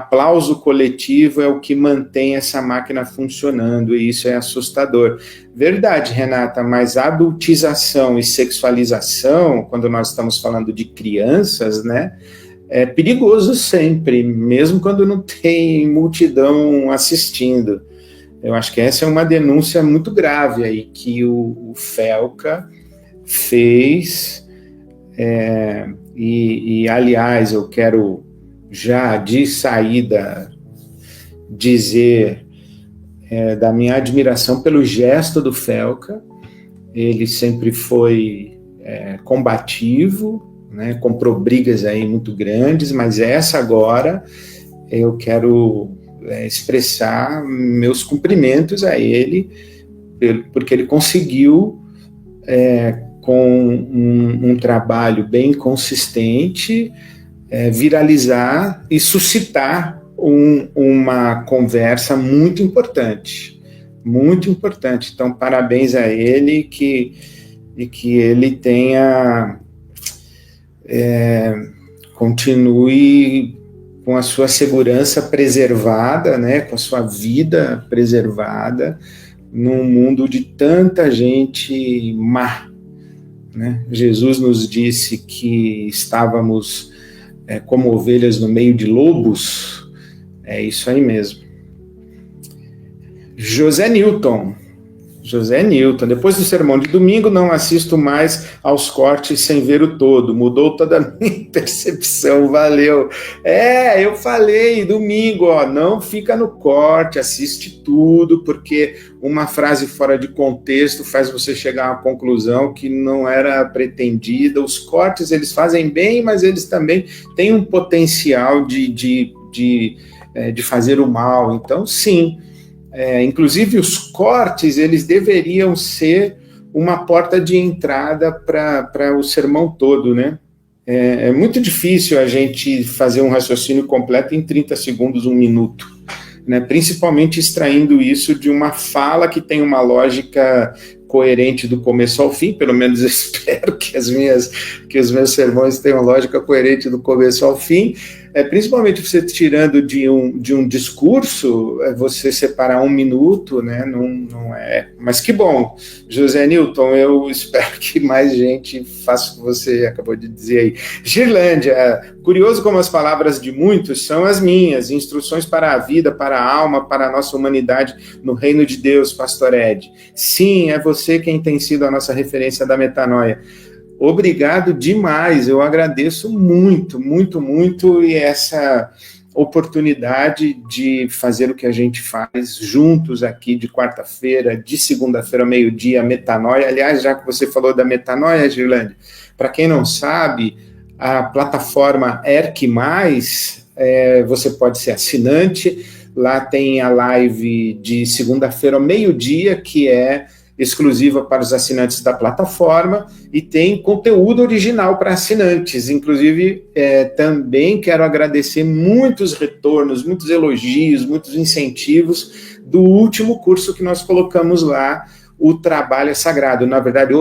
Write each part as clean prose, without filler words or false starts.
aplauso coletivo é o que mantém essa máquina funcionando, e isso é assustador. Verdade, Renata, mas adultização e sexualização, quando nós estamos falando de crianças, né, é perigoso sempre, mesmo quando não tem multidão assistindo. Eu acho que essa é uma denúncia muito grave aí que o Felca fez, aliás, eu quero já de saída dizer da minha admiração pelo gesto do Felca. Ele sempre foi combativo, né, comprou brigas aí muito grandes, mas essa agora eu quero expressar meus cumprimentos a ele, porque ele conseguiu, com um trabalho bem consistente, viralizar e suscitar uma conversa muito importante, muito importante. Então, parabéns a ele, e que ele tenha, continue com a sua segurança preservada, né, com a sua vida preservada, num mundo de tanta gente má, né? Jesus nos disse que estávamos como ovelhas no meio de lobos. É isso aí mesmo. José Newton, depois do sermão de domingo, não assisto mais aos cortes sem ver o todo. Mudou toda a minha percepção, valeu. Eu falei domingo, não fica no corte, assiste tudo, porque uma frase fora de contexto faz você chegar a uma conclusão que não era pretendida. Os cortes, eles fazem bem, mas eles também têm um potencial de fazer o mal. Então, sim, inclusive os cortes, eles deveriam ser uma porta de entrada para o sermão todo, né? É muito difícil a gente fazer um raciocínio completo em 30 segundos, 1 minuto, né? Principalmente extraindo isso de uma fala que tem uma lógica coerente do começo ao fim. Pelo menos eu espero que os meus sermões tenham lógica coerente do começo ao fim. Principalmente você tirando de um discurso, você separar 1 minuto, né? Não é. Mas que bom, José Newton, eu espero que mais gente faça o que você acabou de dizer aí. Girlândia, curioso como as palavras de muitos são as minhas, instruções para a vida, para a alma, para a nossa humanidade no reino de Deus, Pastor Ed. Sim, é você quem tem sido a nossa referência da metanoia. Obrigado demais, eu agradeço muito, muito, muito, e essa oportunidade de fazer o que a gente faz juntos aqui de quarta-feira, de segunda-feira ao meio-dia, metanoia. Aliás, já que você falou da metanoia, Girlândia, para quem não sabe, a plataforma ERC+, você pode ser assinante, lá tem a live de segunda-feira ao meio-dia, que é exclusiva para os assinantes da plataforma, e tem conteúdo original para assinantes. Inclusive, também quero agradecer muitos retornos, muitos elogios, muitos incentivos do último curso que nós colocamos lá, O Trabalho é Sagrado. Na verdade,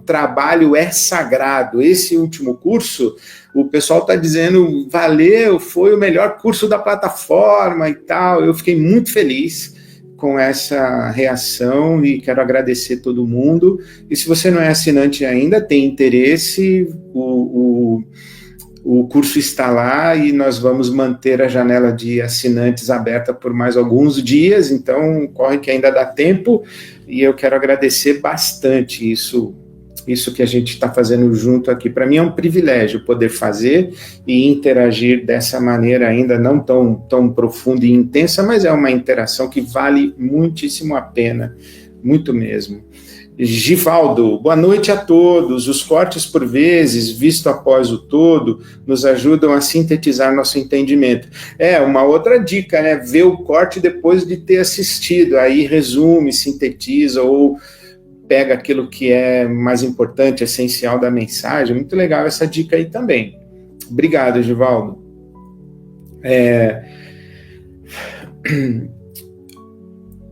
Trabalho é Sagrado. Esse último curso, o pessoal está dizendo, valeu, foi o melhor curso da plataforma e tal. Eu fiquei muito feliz com essa reação e quero agradecer todo mundo. E se você não é assinante ainda, tem interesse, o curso está lá e nós vamos manter a janela de assinantes aberta por mais alguns dias, então corre que ainda dá tempo, e eu quero agradecer bastante isso que a gente está fazendo junto aqui. Para mim é um privilégio poder fazer e interagir dessa maneira, ainda não tão profunda e intensa, mas é uma interação que vale muitíssimo a pena, muito mesmo. Givaldo, boa noite a todos. Os cortes, por vezes, visto após o todo, nos ajudam a sintetizar nosso entendimento. Uma outra dica, né? Ver o corte depois de ter assistido, aí resume, sintetiza, ou pega aquilo que é mais importante, essencial da mensagem. Muito legal essa dica aí também. Obrigado, Givaldo.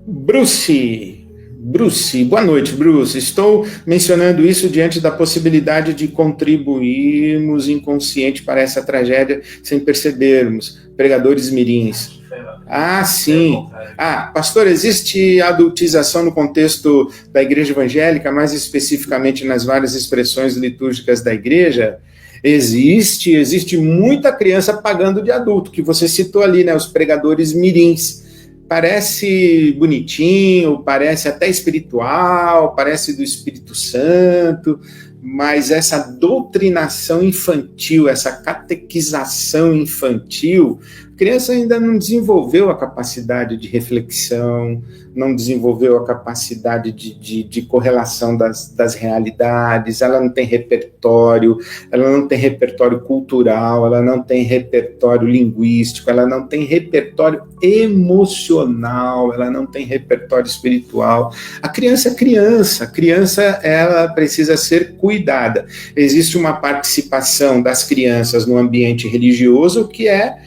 Bruce, Bruce, boa noite, Bruce. Estou mencionando isso diante da possibilidade de contribuirmos inconsciente para essa tragédia sem percebermos. Pregadores mirins. Ah, sim. Ah, pastor, existe adultização no contexto da igreja evangélica, mais especificamente nas várias expressões litúrgicas da igreja? Existe muita criança pagando de adulto, que você citou ali, né, os pregadores mirins. Parece bonitinho, parece até espiritual, parece do Espírito Santo, mas essa doutrinação infantil, essa catequização infantil, a criança ainda não desenvolveu a capacidade de reflexão, não desenvolveu a capacidade de correlação das realidades, ela não tem repertório, ela não tem repertório cultural, ela não tem repertório linguístico, ela não tem repertório emocional, ela não tem repertório espiritual. A criança é criança, a criança ela precisa ser cuidada. Existe uma participação das crianças no ambiente religioso que é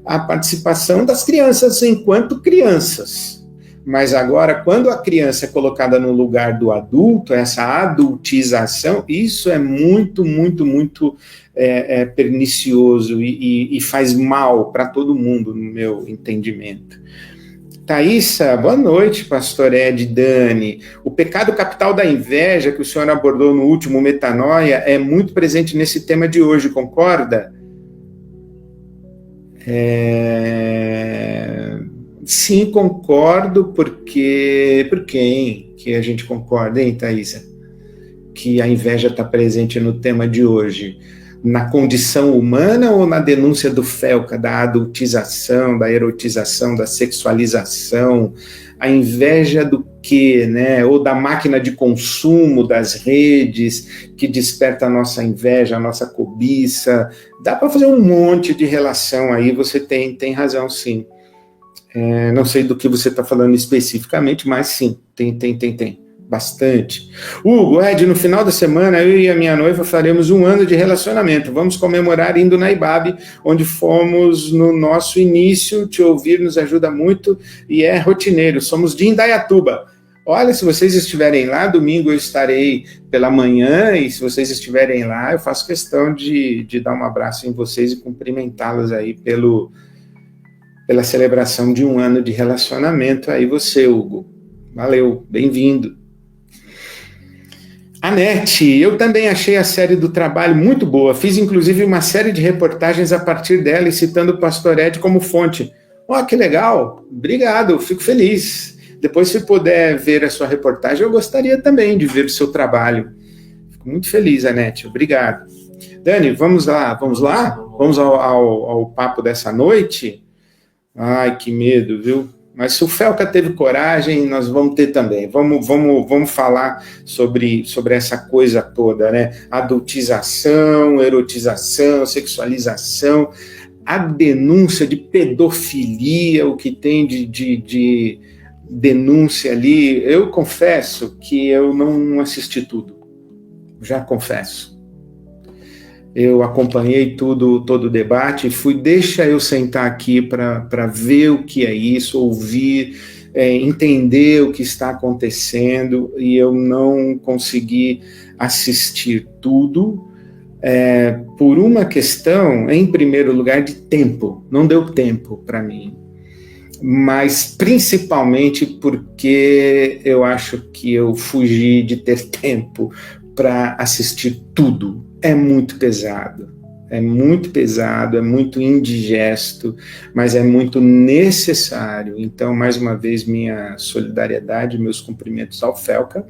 a participação das crianças enquanto crianças. Mas agora, quando a criança é colocada no lugar do adulto, essa adultização, isso é muito pernicioso e faz mal para todo mundo, no meu entendimento. Thaísa, boa noite, pastor Ed, Dani. O pecado capital da inveja que o senhor abordou no último Metanoia é muito presente nesse tema de hoje, concorda? Sim, concordo, porque... Por quem que a gente concorda, hein, Thaísa? Que a inveja está presente no tema de hoje. Na condição humana ou na denúncia do Felca, da adultização, da erotização, da sexualização? A inveja do quê, né? Ou da máquina de consumo das redes, que desperta a nossa inveja, a nossa cobiça. Dá para fazer um monte de relação aí, você tem razão, sim. Não sei do que você está falando especificamente, mas sim, tem. Bastante. Hugo, Ed, no final da semana, eu e a minha noiva faremos 1 ano de relacionamento. Vamos comemorar indo na IBAB, onde fomos no nosso início. Te ouvir nos ajuda muito e é rotineiro. Somos de Indaiatuba. Olha, se vocês estiverem lá, domingo eu estarei pela manhã, e se vocês estiverem lá, eu faço questão de dar um abraço em vocês e cumprimentá-los aí pela celebração de 1 ano de relacionamento. Aí você, Hugo. Valeu, bem-vindo. Anete, eu também achei a série do trabalho muito boa, fiz inclusive uma série de reportagens a partir dela e citando o pastor Ed como fonte. Que legal, obrigado, fico feliz. Depois, se puder ver a sua reportagem, eu gostaria também de ver o seu trabalho. Fico muito feliz, Anete, obrigado. Dani, vamos lá? Vamos ao papo dessa noite? Ai, que medo, viu? Mas se o Felca teve coragem, nós vamos ter também. Vamos falar sobre essa coisa toda, né? Adultização, erotização, sexualização, a denúncia de pedofilia, o que tem de denúncia ali. Eu confesso que eu não assisti tudo. Já confesso. Eu acompanhei todo o debate e deixa eu sentar aqui para ver o que é isso, ouvir, entender o que está acontecendo, e eu não consegui assistir tudo, por uma questão, em primeiro lugar, de tempo. Não deu tempo para mim, mas principalmente porque eu acho que eu fugi de ter tempo para assistir tudo. É muito pesado, é muito indigesto, mas é muito necessário. Então, mais uma vez, minha solidariedade, meus cumprimentos ao Felca.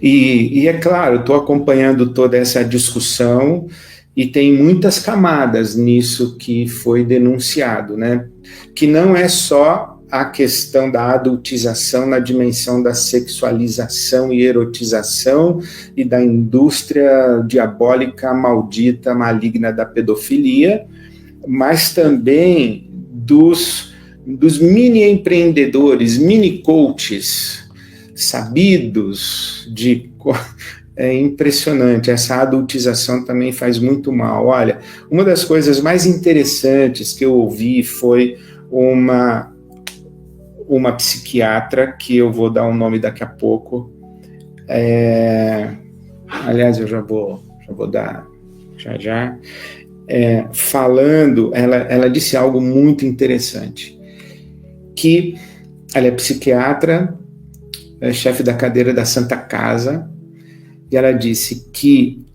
E é claro, estou acompanhando toda essa discussão e tem muitas camadas nisso que foi denunciado, né? Que não é só a questão da adultização na dimensão da sexualização e erotização e da indústria diabólica, maldita, maligna da pedofilia, mas também dos mini empreendedores, mini coaches, sabidos de... É impressionante, essa adultização também faz muito mal. Olha, uma das coisas mais interessantes que eu ouvi foi uma psiquiatra, que eu vou dar um nome daqui a pouco, aliás, eu já vou dar já, falando, ela disse algo muito interessante, que ela é psiquiatra, é chefe da cadeira da Santa Casa, e ela disse que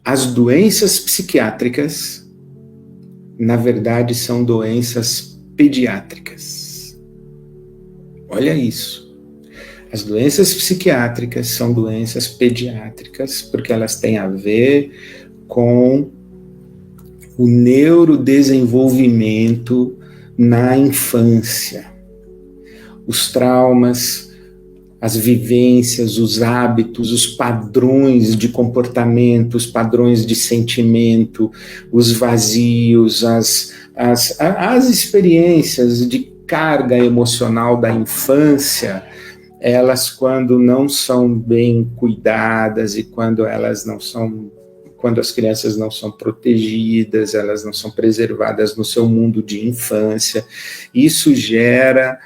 as doenças psiquiátricas, na verdade, são doenças pediátricas. Olha isso. As doenças psiquiátricas são doenças pediátricas, porque elas têm a ver com o neurodesenvolvimento na infância. Os traumas, as vivências, os hábitos, os padrões de comportamento, os padrões de sentimento, os vazios, as experiências de carga emocional da infância, elas, quando não são bem cuidadas e quando as crianças não são protegidas, elas não são preservadas no seu mundo de infância, isso gera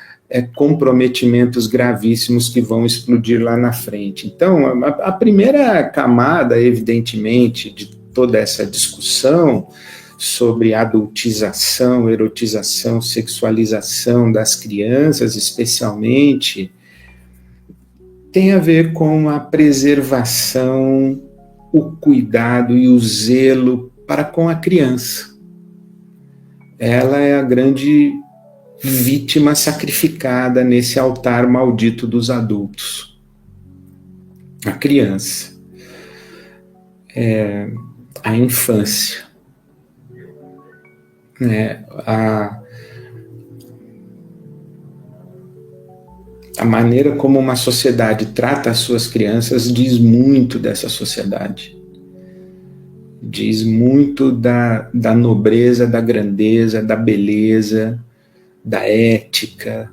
comprometimentos gravíssimos que vão explodir lá na frente. Então, a primeira camada, evidentemente, de toda essa discussão sobre adultização, erotização, sexualização das crianças, especialmente, tem a ver com a preservação, o cuidado e o zelo para com a criança. Ela é a grande vítima sacrificada nesse altar maldito dos adultos. A criança. A infância. A maneira como uma sociedade trata as suas crianças diz muito dessa sociedade. Diz muito da nobreza, da grandeza, da beleza, da ética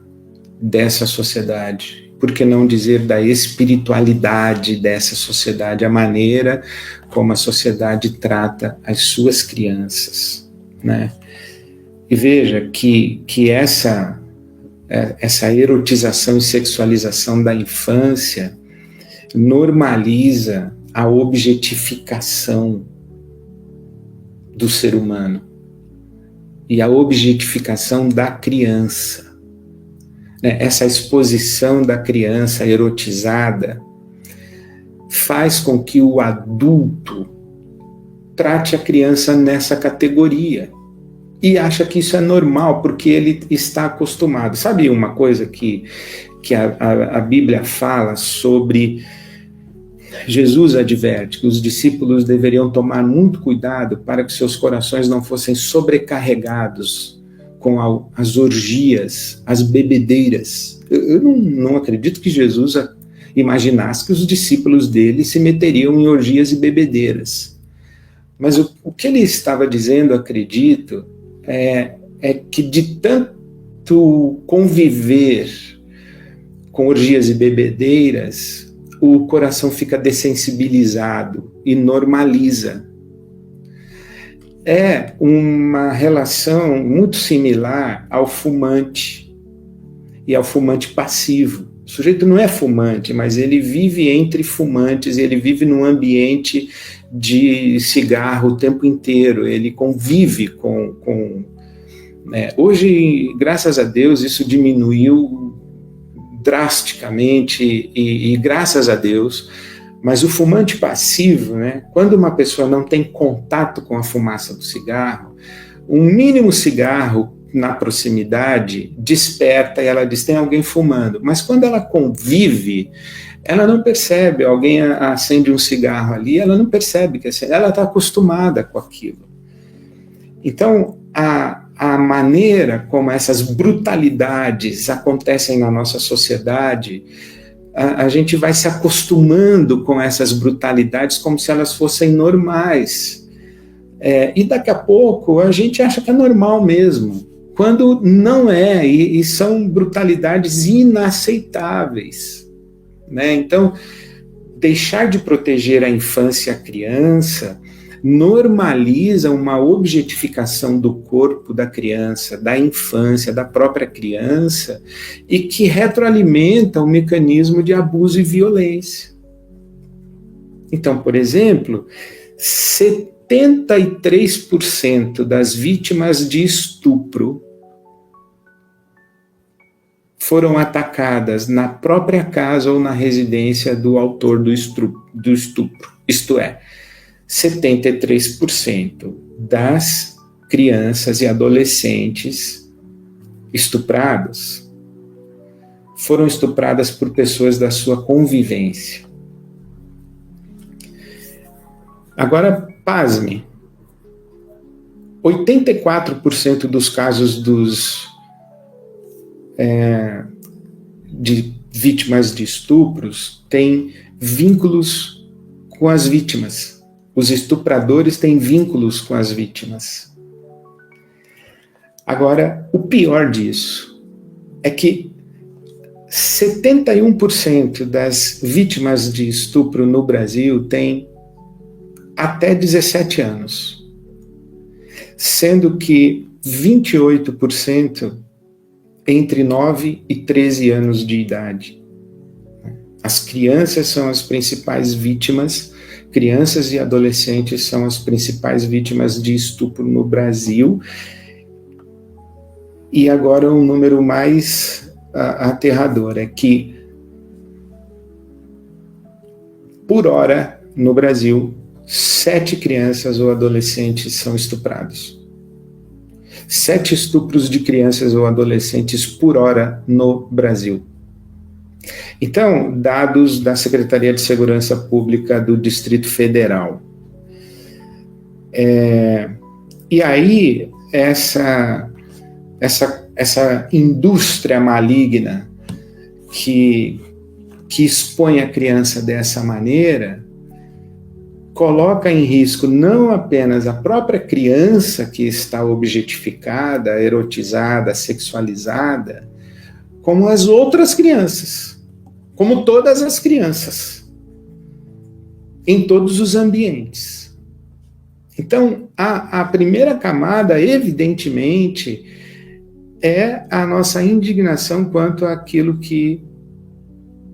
dessa sociedade. Por que não dizer da espiritualidade dessa sociedade, a maneira como a sociedade trata as suas crianças, né? E veja que essa erotização e sexualização da infância normaliza a objetificação do ser humano e a objetificação da criança. Essa exposição da criança erotizada faz com que o adulto trate a criança nessa categoria e acha que isso é normal, porque ele está acostumado. Sabe uma coisa que a Bíblia fala sobre... Jesus adverte que os discípulos deveriam tomar muito cuidado para que seus corações não fossem sobrecarregados com as orgias, as bebedeiras. Eu não acredito que Jesus imaginasse que os discípulos dele se meteriam em orgias e bebedeiras. Mas o que ele estava dizendo, acredito, é que de tanto conviver com orgias e bebedeiras, o coração fica dessensibilizado e normaliza. É uma relação muito similar ao fumante e ao fumante passivo. O sujeito não é fumante, mas ele vive entre fumantes, ele vive num ambiente de cigarro o tempo inteiro, ele convive com hoje, graças a Deus, isso diminuiu drasticamente e graças a Deus, mas o fumante passivo, quando uma pessoa não tem contato com a fumaça do cigarro, um mínimo cigarro na proximidade desperta e ela diz, tem alguém fumando, mas quando ela convive, ela não percebe, alguém acende um cigarro ali, ela não percebe, ela está acostumada com aquilo. Então, a maneira como essas brutalidades acontecem na nossa sociedade, a gente vai se acostumando com essas brutalidades como se elas fossem normais. E daqui a pouco a gente acha que é normal mesmo, quando não é, e são brutalidades inaceitáveis. Então, deixar de proteger a infância e a criança normaliza uma objetificação do corpo da criança, da infância, da própria criança, e que retroalimenta o mecanismo de abuso e violência. Então, por exemplo, 73% das vítimas de estupro foram atacadas na própria casa ou na residência do autor do estupro. Isto é, 73% das crianças e adolescentes estupradas foram estupradas por pessoas da sua convivência. Agora, pasme, 84% dos casos de vítimas de estupros têm vínculos com as vítimas. Os estupradores têm vínculos com as vítimas. Agora, o pior disso é que 71% das vítimas de estupro no Brasil têm até 17 anos, sendo que 28% entre 9 e 13 anos de idade. As crianças são as principais vítimas, crianças e adolescentes são as principais vítimas de estupro no Brasil. E agora um número mais aterrador é que, por hora, no Brasil, 7 crianças ou adolescentes são estuprados. 7 estupros de crianças ou adolescentes por hora no Brasil. Então, dados da Secretaria de Segurança Pública do Distrito Federal. E aí, essa indústria maligna que expõe a criança dessa maneira, coloca em risco não apenas a própria criança que está objetificada, erotizada, sexualizada, como as outras crianças, como todas as crianças, em todos os ambientes. Então, a primeira camada, evidentemente, é a nossa indignação quanto àquilo que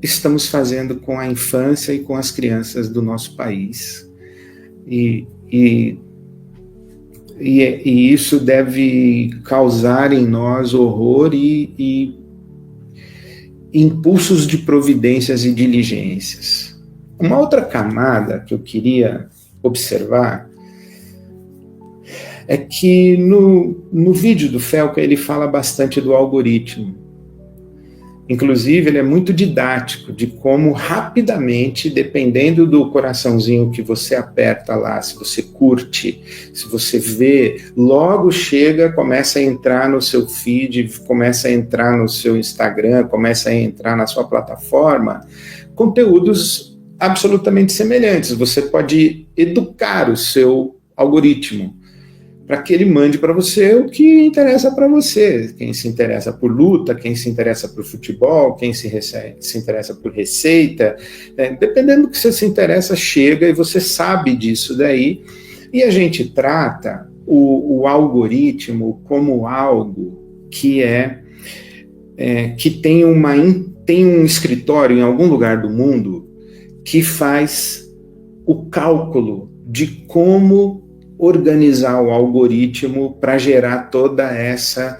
estamos fazendo com a infância e com as crianças do nosso país. E isso deve causar em nós horror e impulsos de providências e diligências. Uma outra camada que eu queria observar é que no vídeo do Felca ele fala bastante do algoritmo. Inclusive, ele é muito didático de como rapidamente, dependendo do coraçãozinho que você aperta lá, se você curte, se você vê, logo chega, começa a entrar no seu feed, começa a entrar no seu Instagram, começa a entrar na sua plataforma, conteúdos absolutamente semelhantes. Você pode educar o seu algoritmo para que ele mande para você o que interessa para você. Quem se interessa por luta, quem se interessa por futebol, quem se interessa por receita, dependendo do que você se interessa, chega e você sabe disso daí. E a gente trata o algoritmo como algo que que tem um escritório em algum lugar do mundo que faz o cálculo de como organizar o algoritmo para gerar toda essa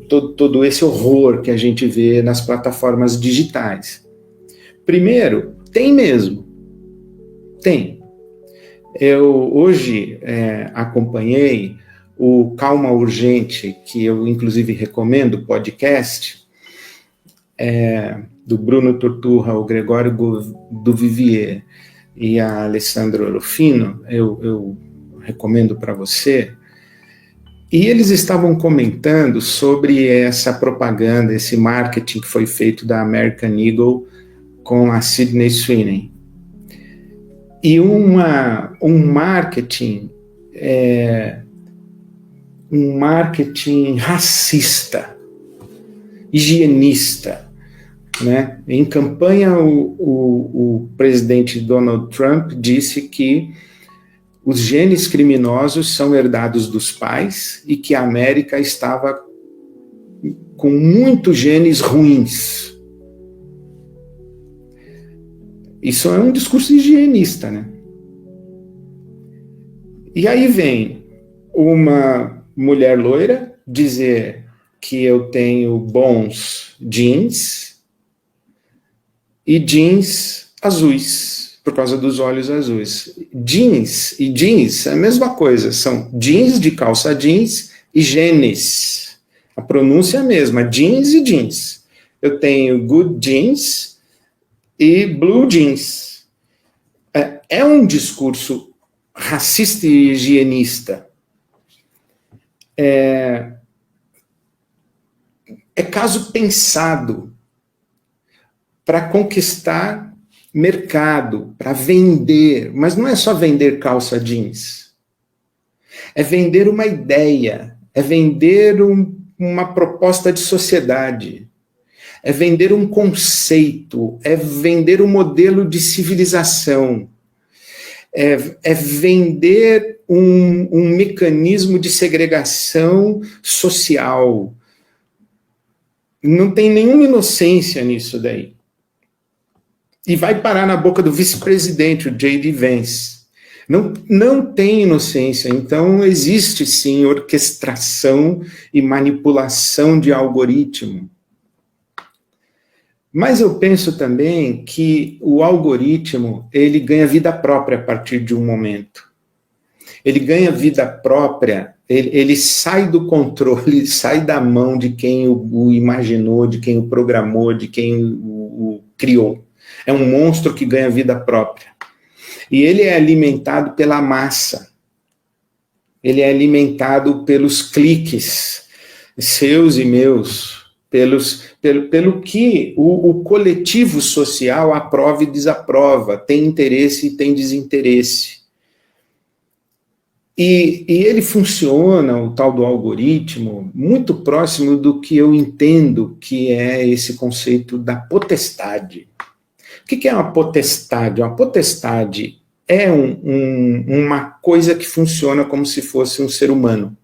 todo esse horror que a gente vê nas plataformas digitais. Primeiro, tem mesmo. Tem. Eu hoje acompanhei o Calma Urgente, que eu inclusive recomendo, o podcast, do Bruno Torturra, o Gregório do Vivier e a Alessandra Rufino, eu recomendo para você, e eles estavam comentando sobre essa propaganda, esse marketing que foi feito da American Eagle com a Sydney Sweeney. E um marketing racista, higienista, né? Em campanha, o presidente Donald Trump disse que os genes criminosos são herdados dos pais e que a América estava com muitos genes ruins. Isso é um discurso higienista, né? E aí vem uma mulher loira dizer que eu tenho bons genes e jeans azuis, por causa dos olhos azuis. Jeans e jeans é a mesma coisa, são jeans de calça jeans e genes. A pronúncia é a mesma, jeans e jeans. Eu tenho good jeans e blue jeans. É um discurso racista e higienista. É caso pensado para conquistar mercado, para vender, mas não é só vender calça jeans. É vender uma ideia, é vender uma proposta de sociedade, é vender um conceito, é vender um modelo de civilização, é vender um mecanismo de segregação social. Não tem nenhuma inocência nisso daí. E vai parar na boca do vice-presidente, o J.D. Vance. Não tem inocência. Então, existe, sim, orquestração e manipulação de algoritmo. Mas eu penso também que o algoritmo, ele ganha vida própria a partir de um momento. Ele ganha vida própria, ele sai do controle, sai da mão de quem o imaginou, de quem o programou, de quem o criou. É um monstro que ganha vida própria. E ele é alimentado pela massa. Ele é alimentado pelos cliques, seus e meus, pelo que o coletivo social aprova e desaprova, tem interesse e tem desinteresse. E ele funciona, o tal do algoritmo, muito próximo do que eu entendo que é esse conceito da potestade. O que é uma potestade? Uma potestade é uma coisa que funciona como se fosse um ser humano.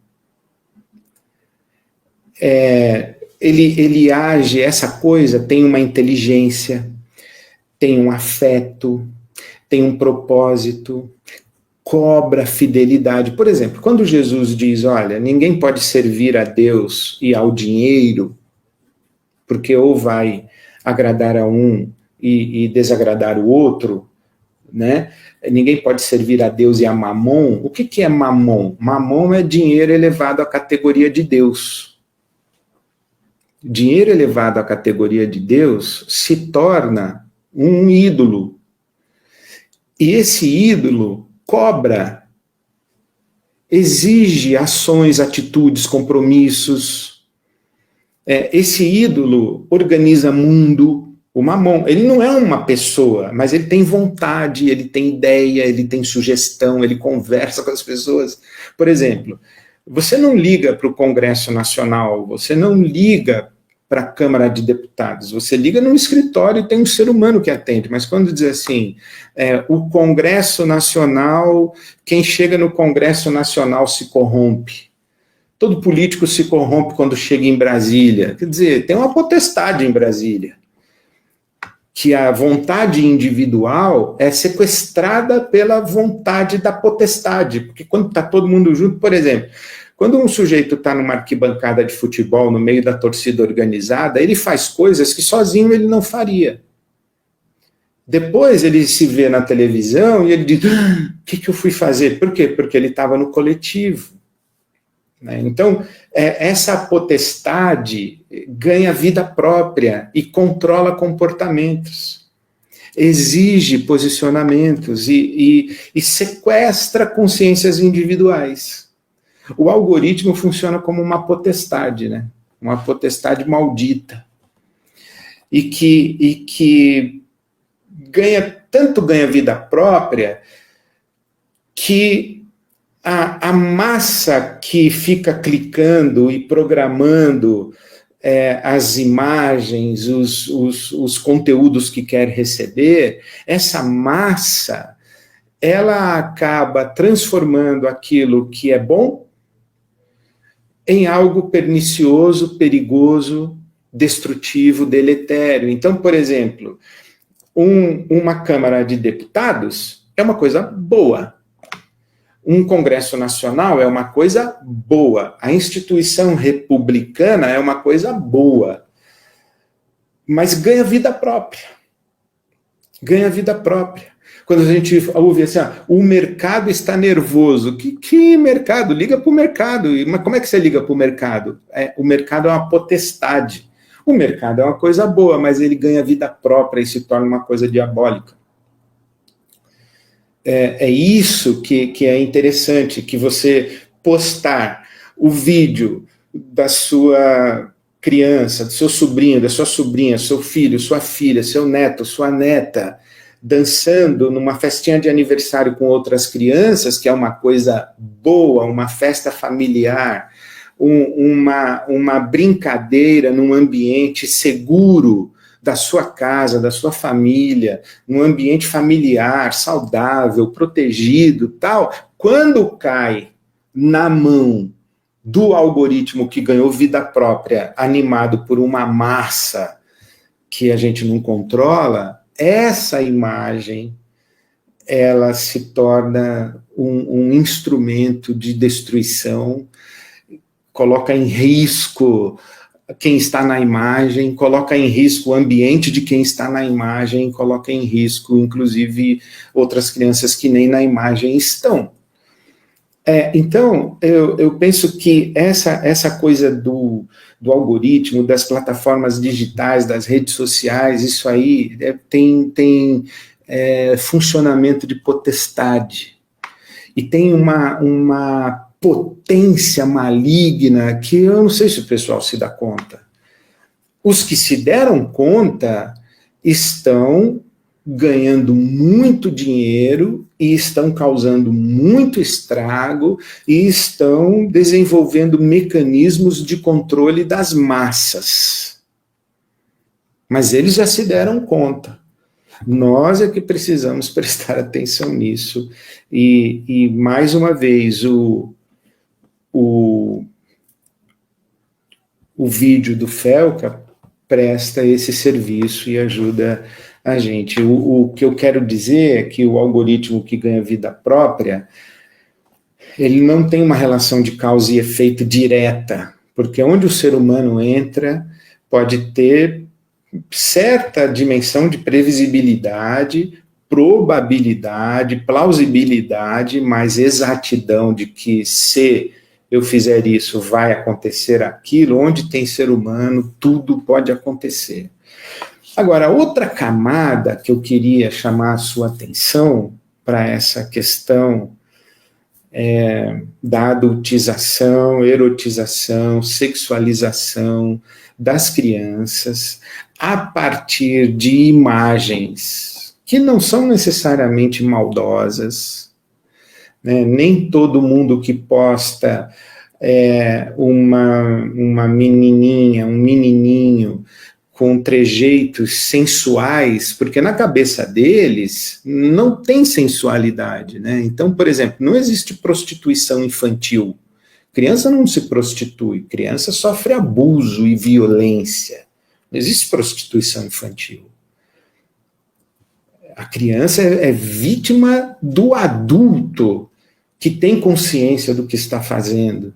Ele age, essa coisa tem uma inteligência, tem um afeto, tem um propósito, cobra fidelidade. Por exemplo, quando Jesus diz, olha, ninguém pode servir a Deus e ao dinheiro, porque ou vai agradar a um e desagradar o outro, né? Ninguém pode servir a Deus e a Mamon. O que é Mamon? Mamon é dinheiro elevado à categoria de Deus. Dinheiro elevado à categoria de Deus se torna um ídolo. E esse ídolo cobra, exige ações, atitudes, compromissos. Esse ídolo organiza mundo. O Mamon, ele não é uma pessoa, mas ele tem vontade, ele tem ideia, ele tem sugestão, ele conversa com as pessoas. Por exemplo, você não liga para o Congresso Nacional, você não liga para a Câmara de Deputados, você liga num escritório e tem um ser humano que atende, mas quando diz assim, o Congresso Nacional, quem chega no Congresso Nacional se corrompe. Todo político se corrompe quando chega em Brasília. Quer dizer, tem uma potestade em Brasília, que a vontade individual é sequestrada pela vontade da potestade, porque quando está todo mundo junto, por exemplo, quando um sujeito está numa arquibancada de futebol, no meio da torcida organizada, ele faz coisas que sozinho ele não faria. Depois ele se vê na televisão e ele diz, o que eu fui fazer? Por quê? Porque ele estava no coletivo. Então, essa potestade ganha vida própria e controla comportamentos, exige posicionamentos e sequestra consciências individuais. O algoritmo funciona como uma potestade, né? Uma potestade maldita, e que tanto ganha vida própria que a massa que fica clicando e programando as imagens, os conteúdos que quer receber, essa massa, ela acaba transformando aquilo que é bom em algo pernicioso, perigoso, destrutivo, deletério. Então, por exemplo, uma Câmara de Deputados é uma coisa boa. Um Congresso Nacional é uma coisa boa. A instituição republicana é uma coisa boa. Mas ganha vida própria. Ganha vida própria. Quando a gente ouve assim, o mercado está nervoso. Que mercado? Liga para o mercado. Mas como é que você liga para o mercado? O mercado é uma potestade. O mercado é uma coisa boa, mas ele ganha vida própria e se torna uma coisa diabólica. É isso que é interessante, que você postar o vídeo da sua criança, do seu sobrinho, da sua sobrinha, seu filho, sua filha, seu neto, sua neta, dançando numa festinha de aniversário com outras crianças, que é uma coisa boa, uma festa familiar, uma brincadeira num ambiente seguro da sua casa, da sua família, num ambiente familiar, saudável, protegido, tal, quando cai na mão do algoritmo que ganhou vida própria, animado por uma massa que a gente não controla, essa imagem, ela se torna um instrumento de destruição, coloca em risco quem está na imagem, coloca em risco o ambiente de quem está na imagem, coloca em risco, inclusive, outras crianças que nem na imagem estão. Então, eu penso que essa coisa do algoritmo, das plataformas digitais, das redes sociais, isso aí tem funcionamento de potestade. E tem uma potência maligna que eu não sei se o pessoal se dá conta. Os que se deram conta estão ganhando muito dinheiro e estão causando muito estrago e estão desenvolvendo mecanismos de controle das massas. Mas eles já se deram conta. Nós é que precisamos prestar atenção nisso. E mais uma vez, o vídeo do Felca presta esse serviço e ajuda a gente. O que eu quero dizer é que o algoritmo que ganha vida própria, ele não tem uma relação de causa e efeito direta, porque onde o ser humano entra, pode ter certa dimensão de previsibilidade, probabilidade, plausibilidade, mas exatidão de que se eu fizer isso, vai acontecer aquilo. Onde tem ser humano, tudo pode acontecer. Agora, outra camada que eu queria chamar a sua atenção para essa questão da adultização, erotização, sexualização das crianças a partir de imagens que não são necessariamente maldosas, né? Nem todo mundo que posta uma menininha, um menininho com trejeitos sensuais, porque na cabeça deles não tem sensualidade, né? Então, por exemplo, não existe prostituição infantil. Criança não se prostitui, criança sofre abuso e violência. Não existe prostituição infantil. A criança é vítima do adulto que tem consciência do que está fazendo,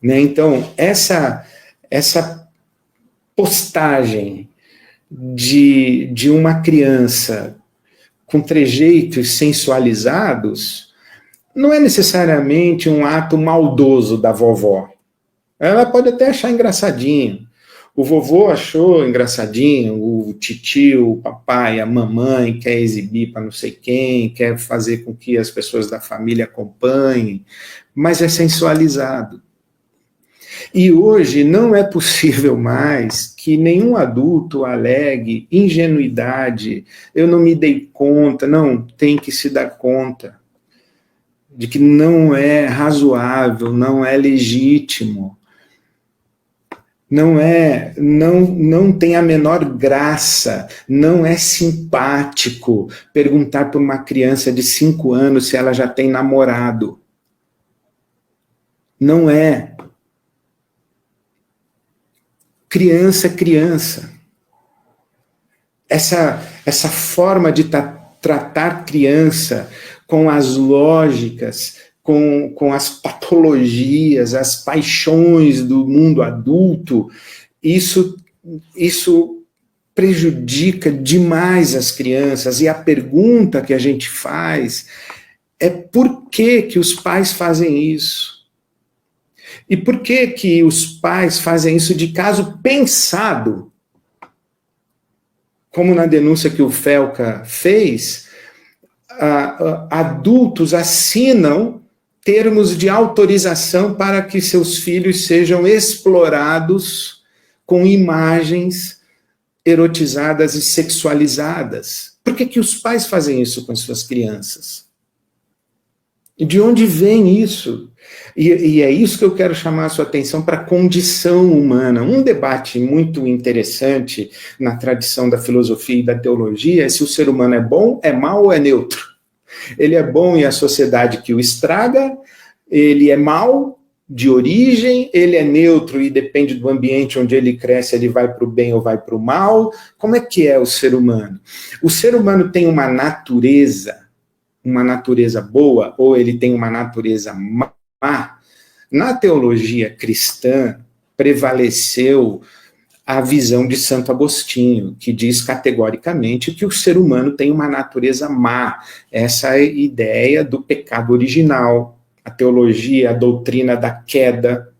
né? Então, essa postagem de uma criança com trejeitos sensualizados não é necessariamente um ato maldoso da vovó. Ela pode até achar engraçadinho. O vovô achou engraçadinho, o titio, o papai, a mamãe quer exibir para não sei quem, quer fazer com que as pessoas da família acompanhem, mas é sensualizado. E hoje não é possível mais que nenhum adulto alegue ingenuidade, eu não me dei conta. Não, tem que se dar conta de que não é razoável, não é legítimo. não tem a menor graça, não é simpático perguntar para uma criança de 5 anos se ela já tem namorado. Não é. Criança é criança. Essa forma de tratar criança com as lógicas, com as patologias, as paixões do mundo adulto, isso prejudica demais as crianças. E a pergunta que a gente faz é por que os pais fazem isso? E por que os pais fazem isso de caso pensado? Como na denúncia que o Felca fez, adultos assinam termos de autorização para que seus filhos sejam explorados com imagens erotizadas e sexualizadas. Por que os pais fazem isso com as suas crianças? De onde vem isso? E é isso que eu quero chamar a sua atenção para a condição humana. Um debate muito interessante na tradição da filosofia e da teologia é se o ser humano é bom, é mau ou é neutro. Ele é bom e a sociedade que o estraga, ele é mau de origem, ele é neutro e depende do ambiente onde ele cresce, ele vai para o bem ou vai para o mal. Como é que é o ser humano? O ser humano tem uma natureza boa ou ele tem uma natureza má? Na teologia cristã prevaleceu a visão de Santo Agostinho, que diz categoricamente que o ser humano tem uma natureza má. Essa é a ideia do pecado original, a teologia, a doutrina da queda,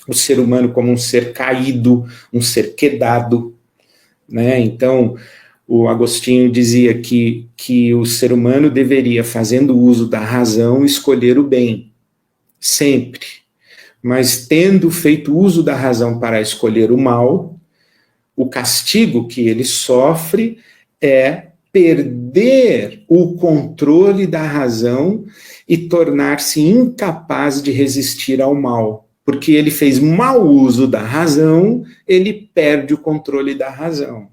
o ser humano como um ser caído, um ser quedado, né? Então, o Agostinho dizia que o ser humano deveria, fazendo uso da razão, escolher o bem, sempre. Mas tendo feito uso da razão para escolher o mal, o castigo que ele sofre é perder o controle da razão e tornar-se incapaz de resistir ao mal. Porque ele fez mau uso da razão, ele perde o controle da razão.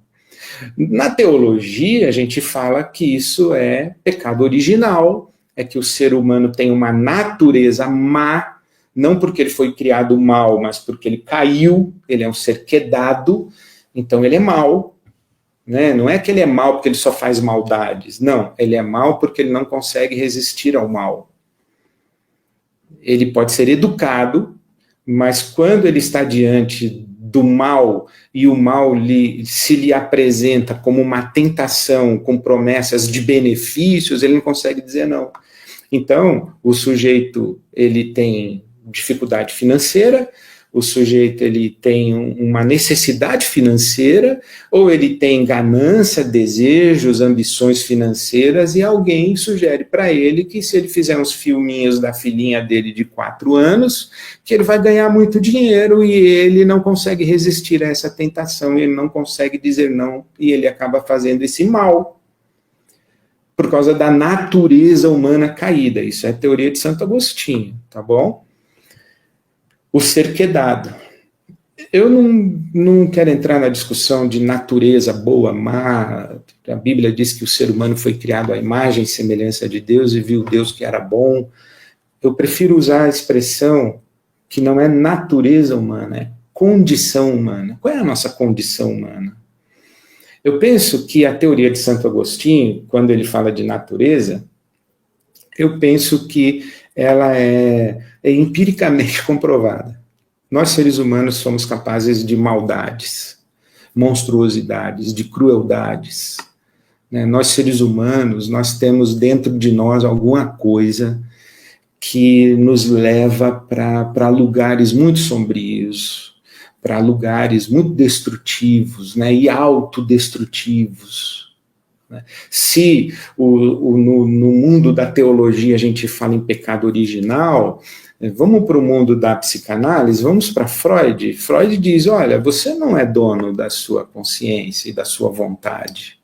Na teologia, a gente fala que isso é pecado original, é que o ser humano tem uma natureza má, não porque ele foi criado mal, mas porque ele caiu, ele é um ser quedado, então ele é mau, né? Não é que ele é mau porque ele só faz maldades, não, ele é mau porque ele não consegue resistir ao mal. Ele pode ser educado, mas quando ele está diante do mal, e o mal se lhe apresenta como uma tentação, com promessas de benefícios, ele não consegue dizer não. Então, o sujeito, ele tem dificuldade financeira, o sujeito ele tem uma necessidade financeira, ou ele tem ganância, desejos, ambições financeiras, e alguém sugere para ele que se ele fizer uns filminhos da filhinha dele de 4 anos, que ele vai ganhar muito dinheiro, e ele não consegue resistir a essa tentação, ele não consegue dizer não, e ele acaba fazendo esse mal, por causa da natureza humana caída. Isso é a teoria de Santo Agostinho, tá bom? O ser quedado. Eu não quero entrar na discussão de natureza boa, má. A Bíblia diz que o ser humano foi criado à imagem e semelhança de Deus e viu Deus que era bom. Eu prefiro usar a expressão que não é natureza humana, é condição humana. Qual é a nossa condição humana? Eu penso que a teoria de Santo Agostinho, quando ele fala de natureza, eu penso que ela é empiricamente comprovada. Nós, seres humanos, somos capazes de maldades, monstruosidades, de crueldades. Né? Nós, seres humanos, nós temos dentro de nós alguma coisa que nos leva para lugares muito sombrios, para lugares muito destrutivos, né? E autodestrutivos. Se no mundo da teologia a gente fala em pecado original, vamos para o mundo da psicanálise, vamos para Freud. Freud diz, olha, você não é dono da sua consciência e da sua vontade.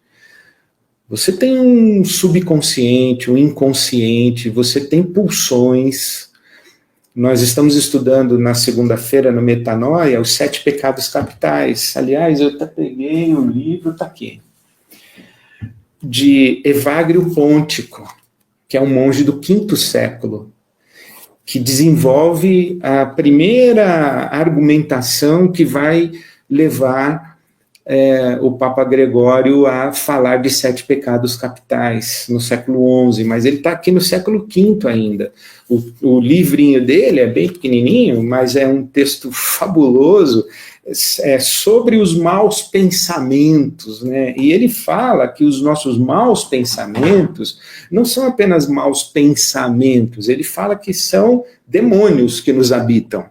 Você tem um subconsciente, um inconsciente, você tem pulsões, Nós estamos estudando na segunda-feira, no Metanoia, os 7 pecados capitais. Aliás, eu até peguei o livro, está aqui, de Evagrio Póntico, que é um monge do V século, que desenvolve a primeira argumentação que vai levar o Papa Gregório a falar de 7 pecados capitais no século XI, mas ele está aqui no século V ainda. O livrinho dele é bem pequenininho, mas é um texto fabuloso, sobre os maus pensamentos, né? E ele fala que os nossos maus pensamentos não são apenas maus pensamentos, ele fala que são demônios que nos habitam,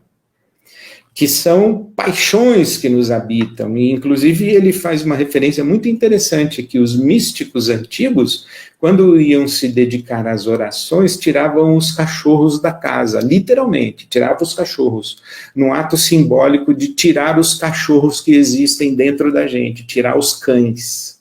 que são paixões que nos habitam, e inclusive ele faz uma referência muito interessante, que os místicos antigos, quando iam se dedicar às orações, tiravam os cachorros da casa, literalmente, tiravam os cachorros, num ato simbólico de tirar os cachorros que existem dentro da gente, tirar os cães,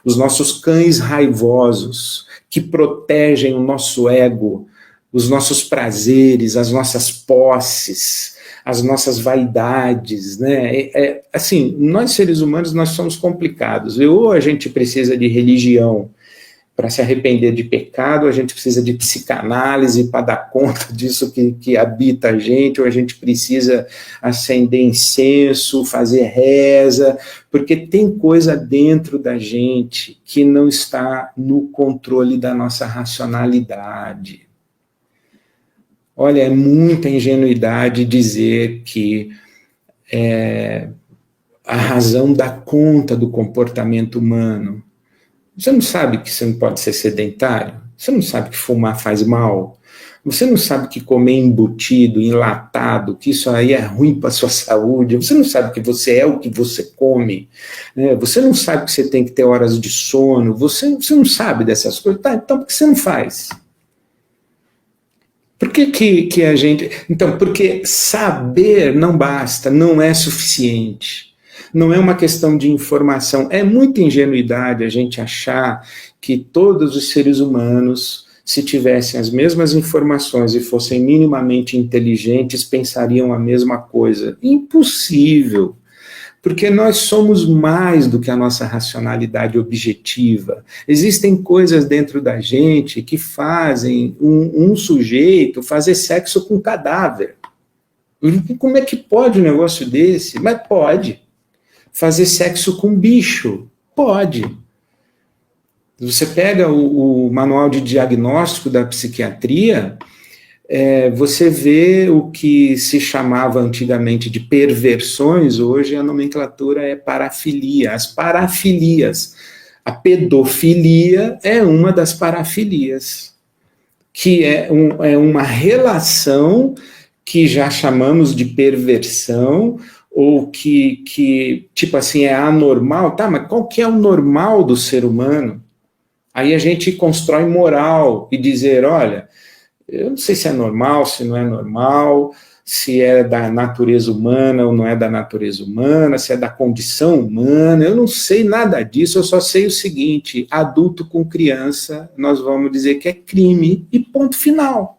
os nossos cães raivosos, que protegem o nosso ego, os nossos prazeres, as nossas posses, as nossas vaidades, né? Assim, nós seres humanos, nós somos complicados. Ou a gente precisa de religião para se arrepender de pecado, a gente precisa de psicanálise para dar conta disso que habita a gente, ou a gente precisa acender incenso, fazer reza, porque tem coisa dentro da gente que não está no controle da nossa racionalidade. Olha, é muita ingenuidade dizer que a razão dá conta do comportamento humano. Você não sabe que você não pode ser sedentário? Você não sabe que fumar faz mal? Você não sabe que comer embutido, enlatado, que isso aí é ruim para a sua saúde? Você não sabe que você é o que você come? Você não sabe que você tem que ter horas de sono? Você não sabe dessas coisas? Tá, então por que você não faz? Por que a gente... Então, porque saber não basta, não é suficiente. Não é uma questão de informação. É muita ingenuidade a gente achar que todos os seres humanos, se tivessem as mesmas informações e fossem minimamente inteligentes, pensariam a mesma coisa. Impossível. Porque nós somos mais do que a nossa racionalidade objetiva. Existem coisas dentro da gente que fazem um sujeito fazer sexo com cadáver. Como é que pode um negócio desse? Mas pode. Fazer sexo com bicho? Pode. Você pega o manual de diagnóstico da psiquiatria, você vê o que se chamava antigamente de perversões, hoje a nomenclatura é parafilia, as parafilias. A pedofilia é uma das parafilias, que é uma relação que já chamamos de perversão, ou que tipo assim, é anormal. Tá, mas qual que é o normal do ser humano? Aí a gente constrói moral e dizer, olha, eu não sei se é normal, se não é normal, se é da natureza humana ou não é da natureza humana, se é da condição humana, eu não sei nada disso, eu só sei o seguinte: adulto com criança, nós vamos dizer que é crime e ponto final.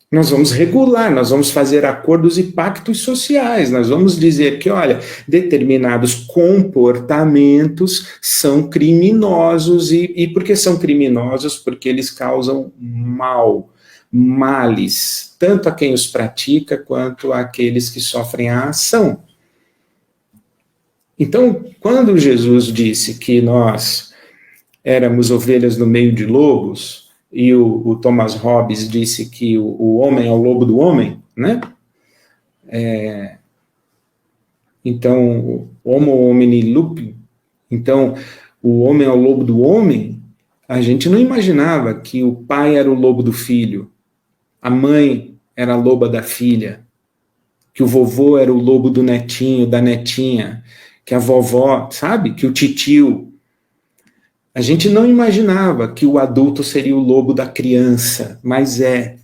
Nós vamos regular, nós vamos fazer acordos e pactos sociais, nós vamos dizer que, olha, determinados comportamentos são criminosos, e por que são criminosos? Porque eles causam mal, males, tanto a quem os pratica, quanto àqueles que sofrem a ação. Então, quando Jesus disse que nós éramos ovelhas no meio de lobos, e o Thomas Hobbes disse que o homem é o lobo do homem, né? Então, homo homini lupus, então, o homem é o lobo do homem, a gente não imaginava que o pai era o lobo do filho, a mãe era a loba da filha, que o vovô era o lobo do netinho, da netinha, que a vovó, sabe? Que o titio. A gente não imaginava que o adulto seria o lobo da criança, mas é.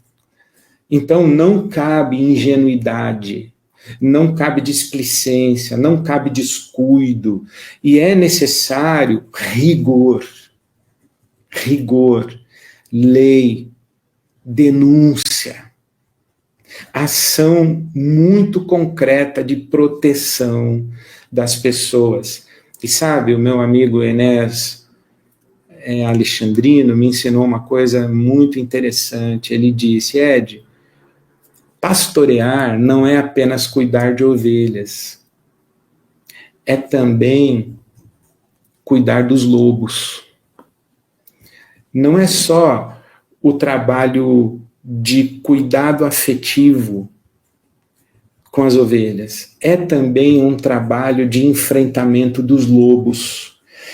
Então não cabe ingenuidade, não cabe displicência, não cabe descuido, e é necessário rigor, lei, denúncia. ação muito concreta de proteção das pessoas. E sabe, o meu amigo Enéas Alexandrino me ensinou uma coisa muito interessante. Ele disse: Ed, pastorear não é apenas cuidar de ovelhas, é também cuidar dos lobos. Não é só o trabalho de cuidado afetivo com as ovelhas, é também um trabalho de enfrentamento dos lobos.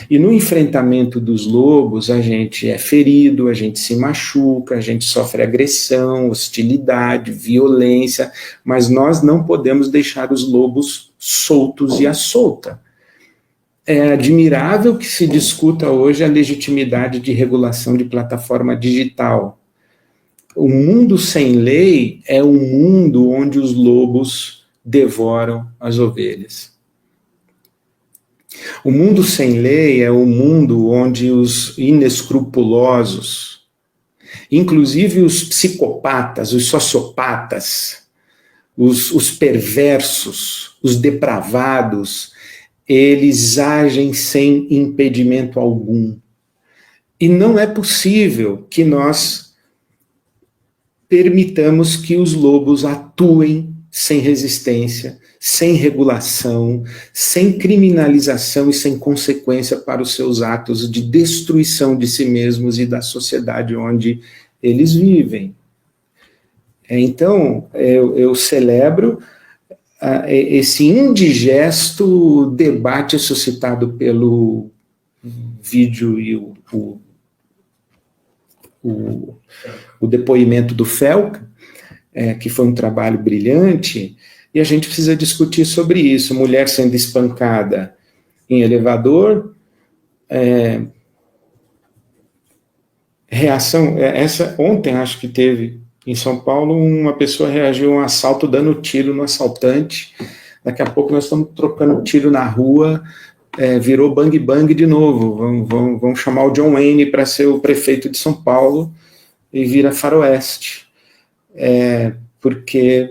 E no enfrentamento dos lobos, a gente é ferido, a gente se machuca, a gente sofre agressão, hostilidade, violência, mas nós não podemos deixar os lobos soltos e à solta. É admirável que se discuta hoje a legitimidade de regulação de plataforma digital. O mundo sem lei é um mundo onde os lobos devoram as ovelhas. O mundo sem lei é um mundo onde os inescrupulosos, inclusive os psicopatas, os sociopatas, os perversos, os depravados, eles agem sem impedimento algum. E não é possível que nós permitamos que os lobos atuem sem resistência, sem regulação, sem criminalização e sem consequência para os seus atos de destruição de si mesmos e da sociedade onde eles vivem. Então, eu celebro esse indigesto debate suscitado pelo vídeo e o depoimento do Felca, que foi um trabalho brilhante, e a gente precisa discutir sobre isso. Mulher sendo espancada em elevador, reação, ontem acho que teve em São Paulo, uma pessoa reagiu a um assalto dando tiro no assaltante. Daqui a pouco nós estamos trocando tiro na rua, virou bang bang de novo. Vamos chamar o John Wayne para ser o prefeito de São Paulo e vira faroeste. Porque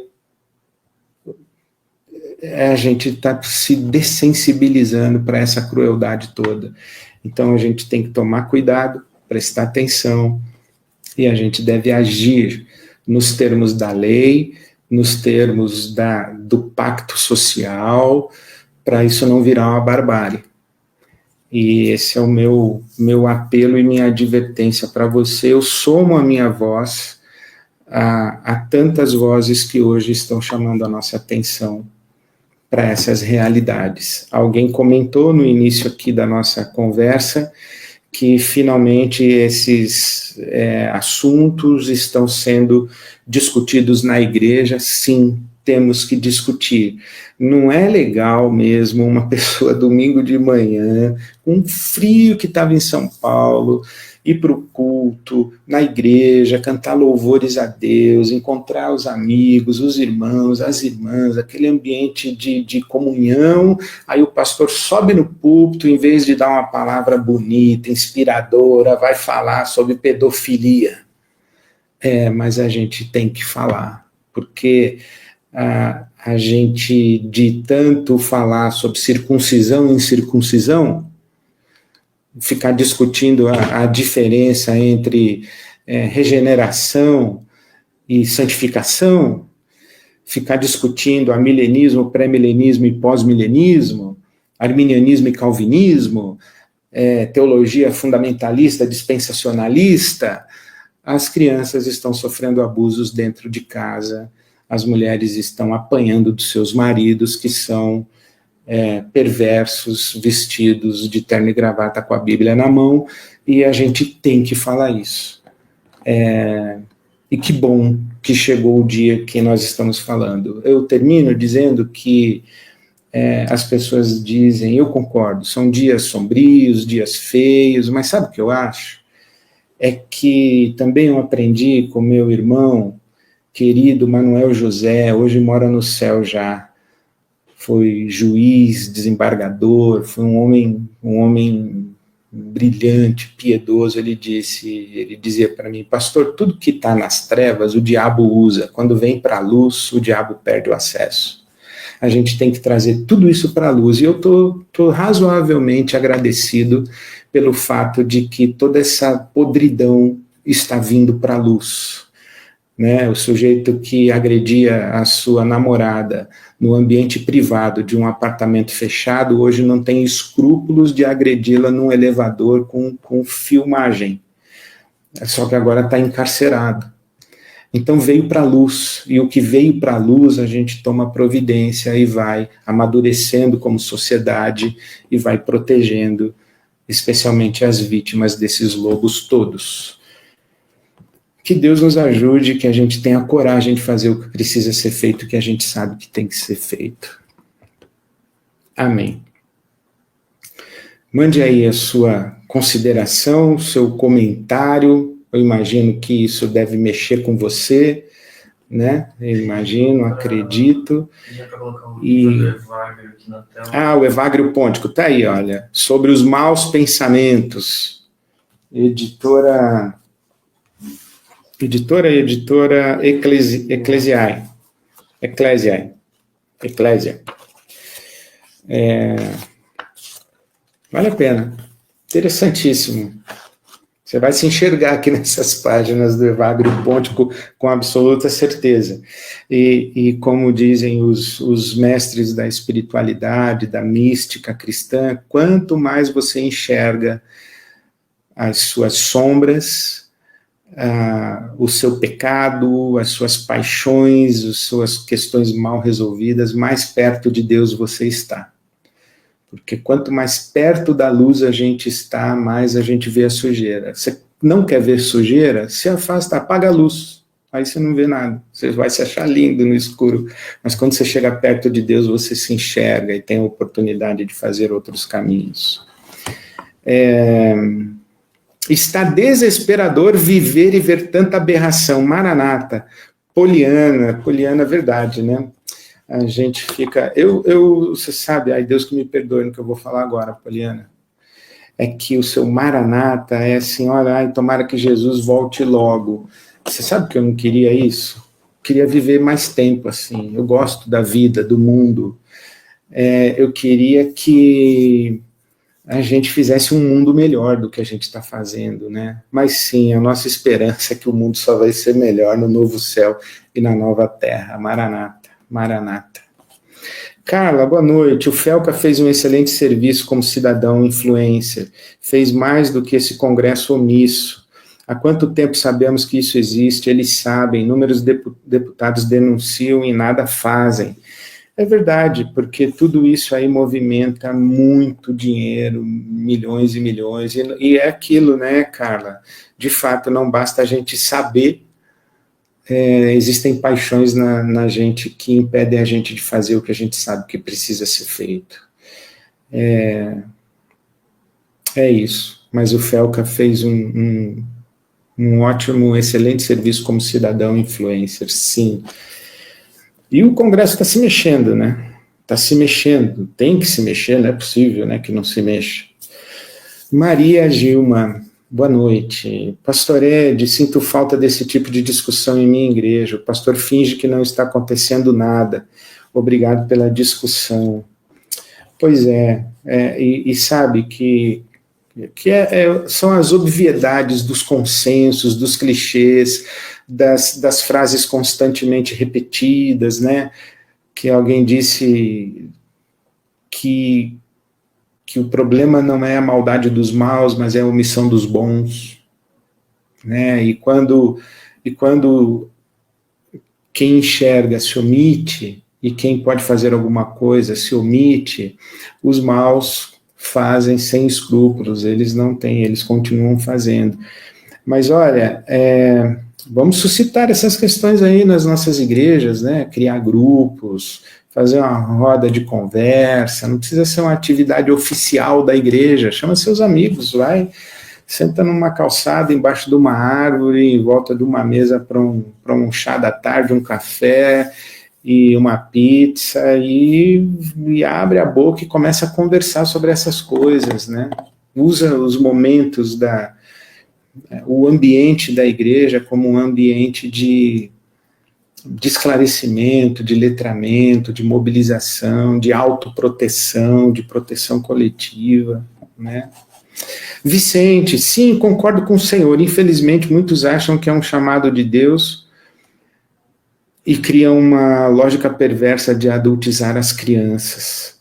a gente está se dessensibilizando para essa crueldade toda. Então a gente tem que tomar cuidado, prestar atenção, e a gente deve agir nos termos da lei, nos termos do pacto social, para isso não virar uma barbárie. E esse é o meu apelo e minha advertência para você. Eu somo a minha voz a tantas vozes que hoje estão chamando a nossa atenção para essas realidades. Alguém comentou no início aqui da nossa conversa que finalmente esses assuntos estão sendo discutidos na igreja. Sim, temos que discutir. Não é legal mesmo uma pessoa domingo de manhã, com um frio que estava em São Paulo, ir para o culto, na igreja, cantar louvores a Deus, encontrar os amigos, os irmãos, as irmãs, aquele ambiente de comunhão. Aí o pastor sobe no púlpito, em vez de dar uma palavra bonita, inspiradora, vai falar sobre pedofilia. Mas a gente tem que falar, porque a gente, de tanto falar sobre circuncisão e incircuncisão, ficar discutindo a diferença entre regeneração e santificação, ficar discutindo milenismo, pré-milenismo e pós-milenismo, arminianismo e calvinismo, teologia fundamentalista, dispensacionalista. As crianças estão sofrendo abusos dentro de casa, as mulheres estão apanhando dos seus maridos, que são perversos, vestidos de terno e gravata com a Bíblia na mão, e a gente tem que falar isso. E que bom que chegou o dia que nós estamos falando. Eu termino dizendo que as pessoas dizem, eu concordo, são dias sombrios, dias feios, mas sabe o que eu acho? É que também eu aprendi com meu irmão querido Manuel José, hoje mora no céu já, foi juiz, desembargador, foi um homem brilhante, piedoso, ele dizia para mim: pastor, tudo que está nas trevas o diabo usa, quando vem para a luz o diabo perde o acesso. A gente tem que trazer tudo isso para a luz, e eu tô razoavelmente agradecido pelo fato de que toda essa podridão está vindo para a luz, né? O sujeito que agredia a sua namorada no ambiente privado de um apartamento fechado, hoje não tem escrúpulos de agredi-la num elevador com filmagem, só que agora está encarcerado. Então veio para a luz, e o que veio para a luz a gente toma providência e vai amadurecendo como sociedade e vai protegendo, especialmente as vítimas desses lobos todos. Que Deus nos ajude, que a gente tenha coragem de fazer o que precisa ser feito, que a gente sabe que tem que ser feito. Amém. Mande aí a sua consideração, o seu comentário. Eu imagino que isso deve mexer com você, né? Eu imagino, acredito. E o Evagrio Pontico, tá aí, olha. Sobre os maus pensamentos. Editora Ecclesiae. Vale a pena. Interessantíssimo. Você vai se enxergar aqui nessas páginas do Evagrio Pontico com absoluta certeza. E como dizem os mestres da espiritualidade, da mística cristã, quanto mais você enxerga as suas sombras, o seu pecado, as suas paixões, as suas questões mal resolvidas, mais perto de Deus você está. Porque quanto mais perto da luz a gente está, mais a gente vê a sujeira. Você não quer ver sujeira? Se afasta, apaga a luz. Aí você não vê nada. Você vai se achar lindo no escuro. Mas quando você chega perto de Deus, você se enxerga e tem a oportunidade de fazer outros caminhos. Está desesperador viver e ver tanta aberração. Maranata, Poliana, verdade, né? A gente fica... você sabe, ai Deus que me perdoe no que eu vou falar agora, Poliana. É que o seu Maranata é assim, olha, ai, tomara que Jesus volte logo. Você sabe que eu não queria isso? Queria viver mais tempo, assim. Eu gosto da vida, do mundo. Eu queria que a gente fizesse um mundo melhor do que a gente está fazendo, né? Mas sim, a nossa esperança é que o mundo só vai ser melhor no novo céu e na nova terra. Maranata. Carla, boa noite. O Felca fez um excelente serviço como cidadão influencer. Fez mais do que esse congresso omisso. Há quanto tempo sabemos que isso existe? Eles sabem. Inúmeros deputados denunciam e nada fazem. É verdade, porque tudo isso aí movimenta muito dinheiro, milhões e milhões. E é aquilo, né, Carla? De fato, não basta a gente saber. Existem paixões na gente que impedem a gente de fazer o que a gente sabe que precisa ser feito. É isso. Mas o Felca fez um ótimo, excelente serviço como cidadão influencer, sim. E o Congresso está se mexendo, né? Está se mexendo. Tem que se mexer, não é possível, né, que não se mexa. Maria Gilma. Boa noite. Pastor Ed, sinto falta desse tipo de discussão em minha igreja. O pastor finge que não está acontecendo nada. Obrigado pela discussão. Pois e sabe que são as obviedades dos consensos, dos clichês, das frases constantemente repetidas, né? Que alguém disse que o problema não é a maldade dos maus, mas é a omissão dos bons, né? E quando quem enxerga se omite, e quem pode fazer alguma coisa se omite, os maus fazem sem escrúpulos, eles não têm, eles continuam fazendo. Mas olha, vamos suscitar essas questões aí nas nossas igrejas, né? Criar grupos, fazer uma roda de conversa, não precisa ser uma atividade oficial da igreja, chama seus amigos, vai, senta numa calçada, embaixo de uma árvore, em volta de uma mesa para um chá da tarde, um café e uma pizza, e abre a boca e começa a conversar sobre essas coisas, né? usa os momentos o ambiente da igreja como um ambiente de esclarecimento, de letramento, de mobilização, de autoproteção, de proteção coletiva, né? Vicente, sim, concordo com o senhor. Infelizmente, muitos acham que é um chamado de Deus e criam uma lógica perversa de adultizar as crianças.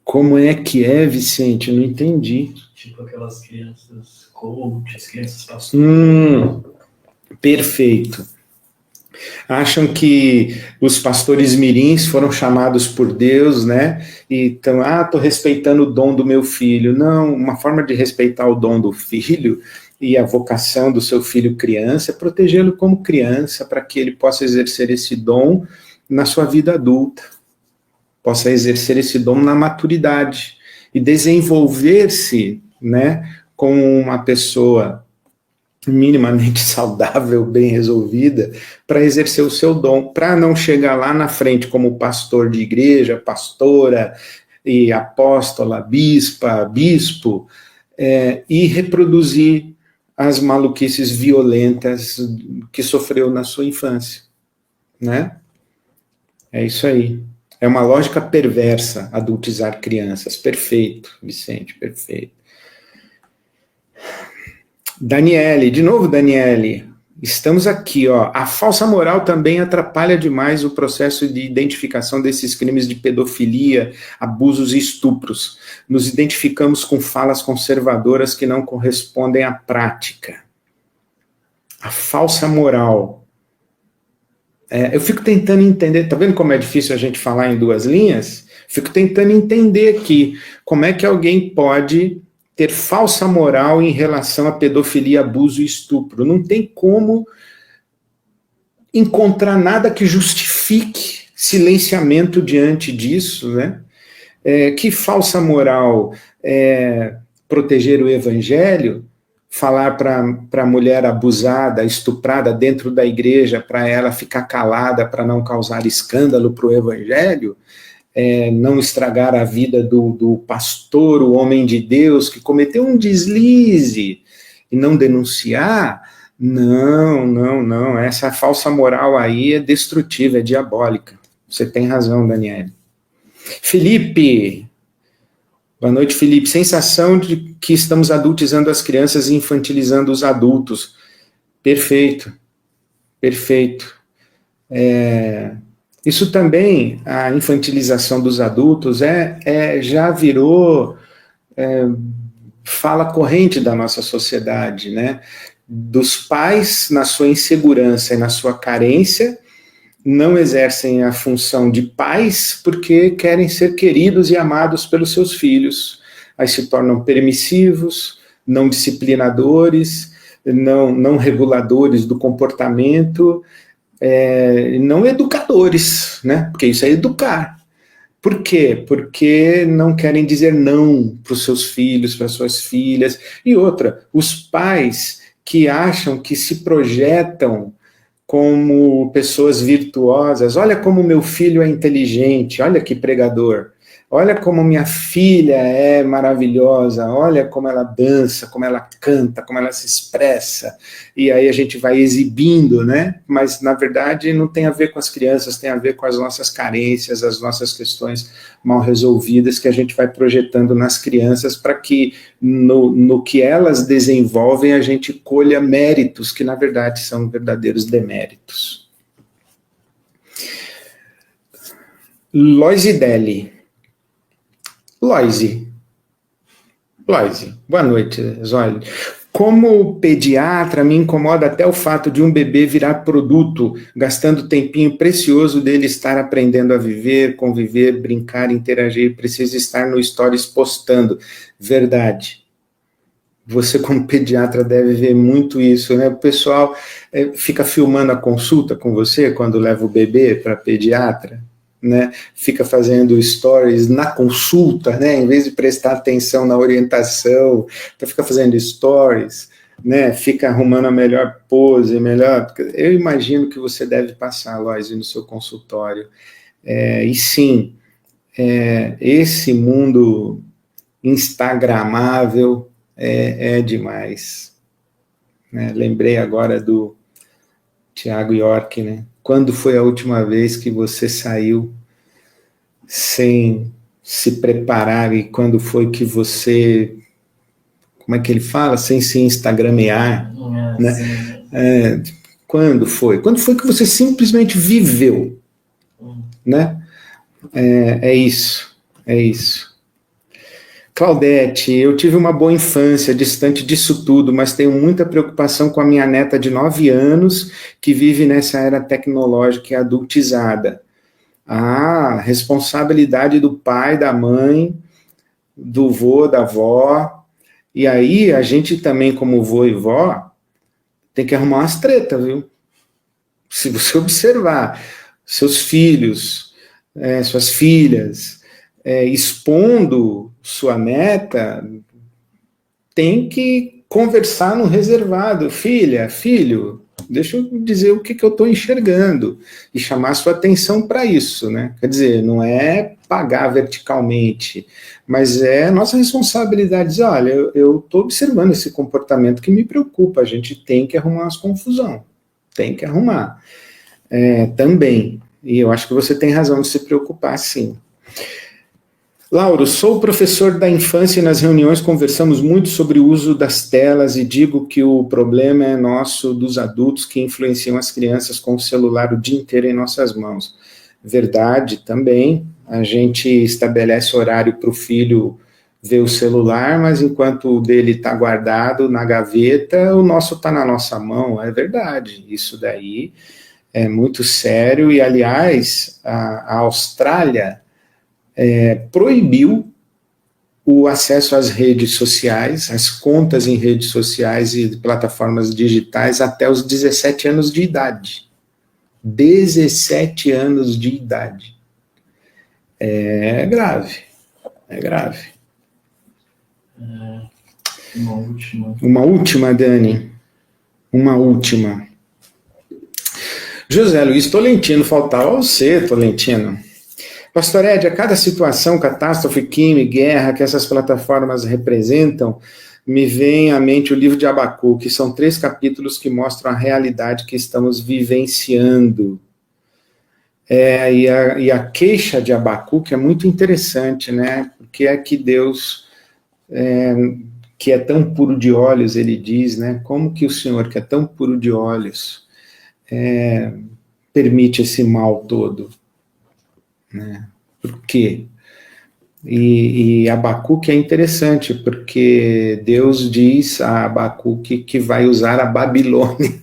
Como é que é, Vicente? Eu não entendi. Tipo aquelas crianças coaches, crianças pastoras. Perfeito. Acham que os pastores mirins foram chamados por Deus, né? E então, estou respeitando o dom do meu filho. Não, uma forma de respeitar o dom do filho e a vocação do seu filho criança é protegê-lo como criança, para que ele possa exercer esse dom na sua vida adulta, possa exercer esse dom na maturidade e desenvolver-se, né, como uma pessoa minimamente saudável, bem resolvida, para exercer o seu dom, para não chegar lá na frente como pastor de igreja, pastora e apóstola, bispo, e reproduzir as maluquices violentas que sofreu na sua infância, né? É isso aí. É uma lógica perversa adultizar crianças. Perfeito, Vicente, perfeito. Daniele, de novo, Daniele, estamos aqui, ó. A falsa moral também atrapalha demais o processo de identificação desses crimes de pedofilia, abusos e estupros. Nos identificamos com falas conservadoras que não correspondem à prática. A falsa moral. Eu fico tentando entender, tá vendo como é difícil a gente falar em duas linhas? Fico tentando entender aqui como é que alguém pode ter falsa moral em relação a pedofilia, abuso e estupro. Não tem como encontrar nada que justifique silenciamento diante disso, né? Que falsa moral proteger o evangelho, falar para a mulher abusada, estuprada dentro da igreja, para ela ficar calada, para não causar escândalo para o evangelho, não estragar a vida do pastor, o homem de Deus, que cometeu um deslize, e não denunciar, não, essa falsa moral aí é destrutiva, é diabólica. Você tem razão, Daniele. Felipe, boa noite, Felipe. Sensação de que estamos adultizando as crianças e infantilizando os adultos. Perfeito. Isso também, a infantilização dos adultos, já virou fala corrente da nossa sociedade, né? Dos pais, na sua insegurança e na sua carência, não exercem a função de pais porque querem ser queridos e amados pelos seus filhos. Aí se tornam permissivos, não disciplinadores, não reguladores do comportamento, não educadores, né? Porque isso é educar. Por quê? Porque não querem dizer não para os seus filhos, para as suas filhas. E outra, os pais que acham que se projetam como pessoas virtuosas. Olha como meu filho é inteligente, olha que pregador. Olha como minha filha é maravilhosa, olha como ela dança, como ela canta, como ela se expressa. E aí a gente vai exibindo, né? Mas, na verdade, não tem a ver com as crianças, tem a ver com as nossas carências, as nossas questões mal resolvidas que a gente vai projetando nas crianças para que, no que elas desenvolvem, a gente colha méritos que, na verdade, são verdadeiros deméritos. Loisidelli. Loise, boa noite, Zói. Como pediatra, me incomoda até o fato de um bebê virar produto, gastando tempinho precioso dele estar aprendendo a viver, conviver, brincar, interagir, precisa estar no Stories postando. Verdade. Você, como pediatra, deve ver muito isso, né? O pessoal fica filmando a consulta com você quando leva o bebê para pediatra, né? Fica fazendo stories na consulta, né? Em vez de prestar atenção na orientação, então fica fazendo stories, né? Fica arrumando a melhor pose, melhor. Eu imagino que você deve passar, Loise, no seu consultório. E sim, esse mundo instagramável, é demais. Né? Lembrei agora do Tiago York, né? Quando foi a última vez que você saiu sem se preparar e quando foi que você, como é que ele fala? Sem se instagramear, né? Quando foi? Quando foi que você simplesmente viveu, né? É isso. Claudete, eu tive uma boa infância, distante disso tudo, mas tenho muita preocupação com a minha neta de 9 anos, que vive nessa era tecnológica e adultizada. Responsabilidade do pai, da mãe, do vô, da avó. E aí, a gente também, como vô e vó, tem que arrumar umas tretas, viu? Se você observar seus filhos, suas filhas, expondo sua neta, tem que conversar no reservado. Filha, filho, deixa eu dizer o que eu estou enxergando e chamar sua atenção para isso, né? Quer dizer, não é pagar verticalmente, mas é nossa responsabilidade dizer, olha, eu estou observando esse comportamento que me preocupa, a gente tem que arrumar as confusão, tem que arrumar também, e eu acho que você tem razão de se preocupar, sim. Lauro, sou professor da infância e nas reuniões conversamos muito sobre o uso das telas e digo que o problema é nosso, dos adultos que influenciam as crianças com o celular o dia inteiro em nossas mãos. Verdade, também. A gente estabelece horário para o filho ver o celular, mas enquanto o dele está guardado na gaveta, o nosso está na nossa mão. É verdade, isso daí é muito sério e, aliás, a Austrália proibiu o acesso às redes sociais, às contas em redes sociais e plataformas digitais até os 17 anos de idade. 17 anos de idade. É grave. Uma última, Dani. Uma última. José Luiz Tolentino, faltava você, Tolentino. Pastor Ed, a cada situação, catástrofe, crime, guerra que essas plataformas representam, me vem à mente o livro de Abacuque, que são 3 capítulos que mostram a realidade que estamos vivenciando. E a queixa de Abacuque é muito interessante, né? Porque é que Deus, que é tão puro de olhos, ele diz, né? Como que o Senhor, que é tão puro de olhos, permite esse mal todo? Né? Por quê? E Abacuque é interessante, porque Deus diz a Abacuque que vai usar a Babilônia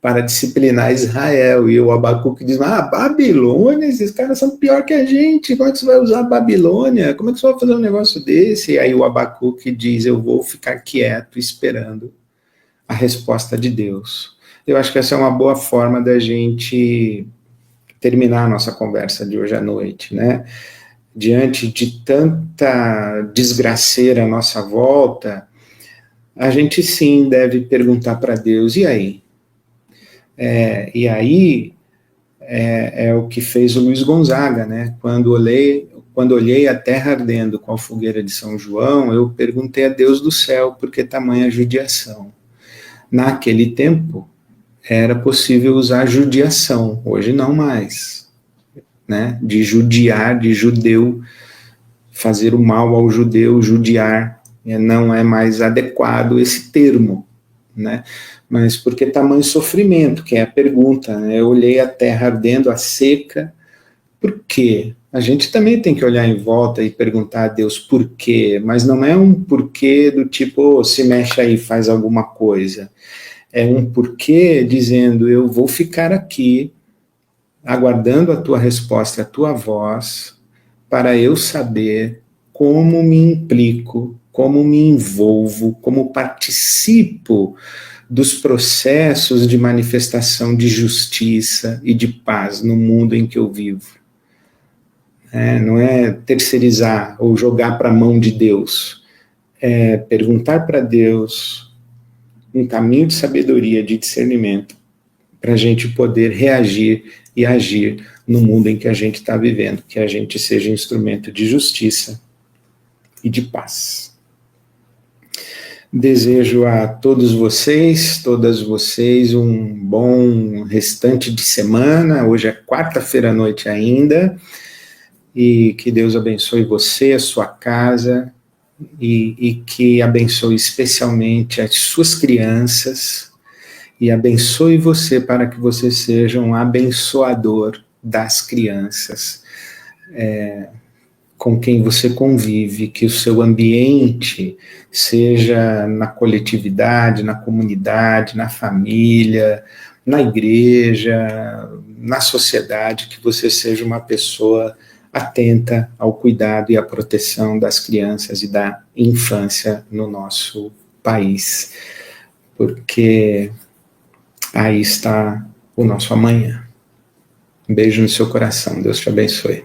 para disciplinar Israel, e o Abacuque diz, Babilônia, esses caras são pior que a gente, como é que você vai usar a Babilônia? Como é que você vai fazer um negócio desse? E aí o Abacuque diz, eu vou ficar quieto esperando a resposta de Deus. Eu acho que essa é uma boa forma da gente terminar a nossa conversa de hoje à noite, né? Diante de tanta desgraceira à nossa volta, a gente sim deve perguntar para Deus, e aí? E aí é o que fez o Luiz Gonzaga, né? Quando olhei a terra ardendo com a fogueira de São João, eu perguntei a Deus do céu por que tamanha judiação. Naquele tempo, era possível usar judiação, hoje não mais, né? De judiar, de judeu, fazer o mal ao judeu, judiar, não é mais adequado esse termo, né? Mas por que tamanho sofrimento, que é a pergunta, né? Eu olhei a terra ardendo, a seca, por quê? A gente também tem que olhar em volta e perguntar a Deus por quê, mas não é um porquê do tipo, se mexe aí, faz alguma coisa. É um porquê dizendo, eu vou ficar aqui, aguardando a tua resposta, a tua voz, para eu saber como me implico, como me envolvo, como participo dos processos de manifestação de justiça e de paz no mundo em que eu vivo. Não é terceirizar ou jogar para a mão de Deus, é perguntar para Deus um caminho de sabedoria, de discernimento, para a gente poder reagir e agir no mundo em que a gente está vivendo, que a gente seja instrumento de justiça e de paz. Desejo a todos vocês, todas vocês, um bom restante de semana. Hoje é quarta-feira à noite ainda, e que Deus abençoe você, a sua casa, e que abençoe especialmente as suas crianças, e abençoe você para que você seja um abençoador das crianças, com quem você convive, que o seu ambiente seja na coletividade, na comunidade, na família, na igreja, na sociedade, que você seja uma pessoa atenta ao cuidado e à proteção das crianças e da infância no nosso país, porque aí está o nosso amanhã. Um beijo no seu coração, Deus te abençoe.